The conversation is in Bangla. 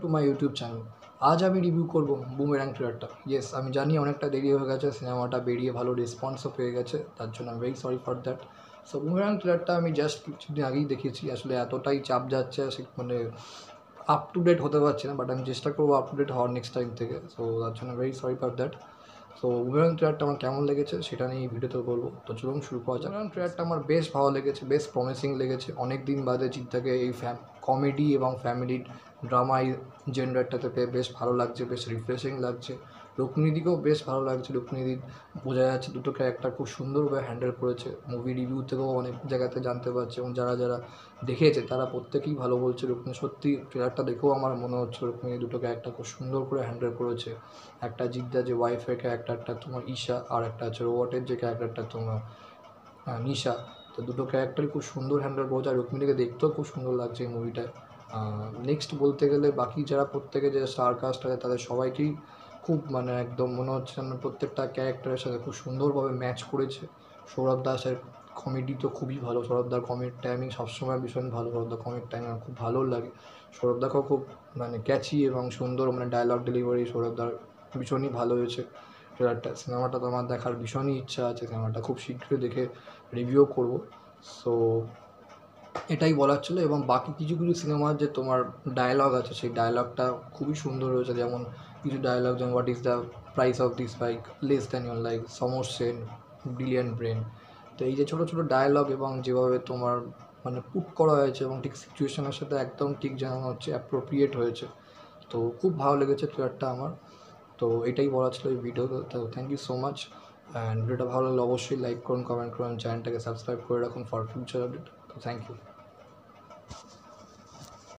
To my YouTube channel. আজ আমি রিভিউ করব বুমেরাং ট্রেলারটা। ইয়েস, আমি জানি অনেকটা দেরি হয়ে গেছে, সিনেমাটা বেরিয়ে ভালো রেসপন্সও পেয়ে গেছে, তার জন্য আমি very sorry for that. So Boomerang ট্রেলারটা আমি জাস্ট কিছুদিন আগেই দেখেছি। আসলে এতটাই চাপ যাচ্ছে, মানে আপ টু ডেট হতে পারছি না, বাট আমি চেষ্টা করবো আপ টু ডেট হওয়ার নেক্সট টাইম থেকে। সো তার জন্য very sorry for that. So Boomerang ট্রেলারটা আমার কেমন লেগেছে সেটা নিয়ে এই ভিডিওতে বলবো। তো চলুন শুরু করা যাক। বুমেরাং ট্রেলারটা আমার বেশ ভালো লেগেছে, বেশ প্রমিসিং লেগেছে। অনেক দিন বাদে জিৎদাকে এই কমেডি এবং ফ্যামিলি ড্রামা এই জেন্ডারটাতে পেয়ে বেশ ভালো লাগছে, বেশ রিফ্রেশিং লাগছে। রুক্মিণীদিকেও বেশ ভালো লাগছে। রুক্মিণীদি বোঝা যাচ্ছে দুটো ক্যারেক্টার খুব সুন্দরভাবে হ্যান্ডেল করেছে। মুভি রিভিউ থেকেও অনেক জায়গাতে জানতে পারছে, এবং যারা যারা দেখেছে তারা প্রত্যেকেই ভালো বলছে। রুক্মিণী সত্যি ট্রেলারটা দেখেও আমার মনে হচ্ছে রুক্মিণী দুটো ক্যারেক্টার খুব সুন্দর করে হ্যান্ডেল করেছে। একটা জিদ্দা যে ওয়াইফের ক্যারেক্টারটা তোমার ঈশা, আর একটা হচ্ছে রোবটের যে ক্যারেক্টারটা তোমার নিশা। তো দুটো ক্যারেক্টারই খুব সুন্দর হ্যান্ডেল করেছে, আর রুক্মিণীকে দেখতেও খুব সুন্দর লাগছে এই মুভিটায়। নেক্সট বলতে গেলে বাকি যারা প্রত্যেকে যে স্টার কাস্ট আছে তাদের সবাইকেই খুব একদম মনে হচ্ছে যেন প্রত্যেকটা ক্যারেক্টারের সাথে খুব সুন্দরভাবে ম্যাচ করেছে। সৌরভ দাসের কমেডি তো খুবই ভালো, সৌরভদার কমেডি টাইমিং সবসময় ভীষণ ভালো, সৌরভদার কমেডি টাইমিং আমার খুব ভালো লাগে। সৌরভদাকেও খুব ক্যাচি এবং সুন্দর ডায়লগ ডেলিভারি সৌরভদার ভীষণই ভালো হয়েছে ট্রেলারটা। সিনেমাটা তো আমার দেখার ভীষণই ইচ্ছা আছে, সিনেমাটা খুব শীঘ্রই দেখে রিভিউ করব। সো এটাই বলার ছিল। এবং বাকি কিছু কিছু সিনেমার যে তোমার ডায়লগ আছে সেই ডায়লগটা খুবই সুন্দর হয়েছে। যেমন কিছু ডায়লগ, যেমন what is the price of this bike, less than your like, Samar Sen, brilliant brain. তো এই যে ছোটো ছোটো ডায়লগ এবং যেভাবে তোমার পুট করা হয়েছে এবং ঠিক সিচুয়েশনের সাথে একদম ঠিক যেন হচ্ছে অ্যাপ্রোপ্রিয়েট হয়েছে। তো খুব ভালো লেগেছে ট্রেলারটা আমার। তো এটাই বলা ছিল এই ভিডিওতে। তো thank you so much. And ভিডিওটা ভালো লাগলে অবশ্যই লাইক করুন, কমেন্ট করুন, চ্যানেলটাকে সাবস্ক্রাইব করে রাখুন ফর ফিউচার আপডেট। তো থ্যাংক ইউ।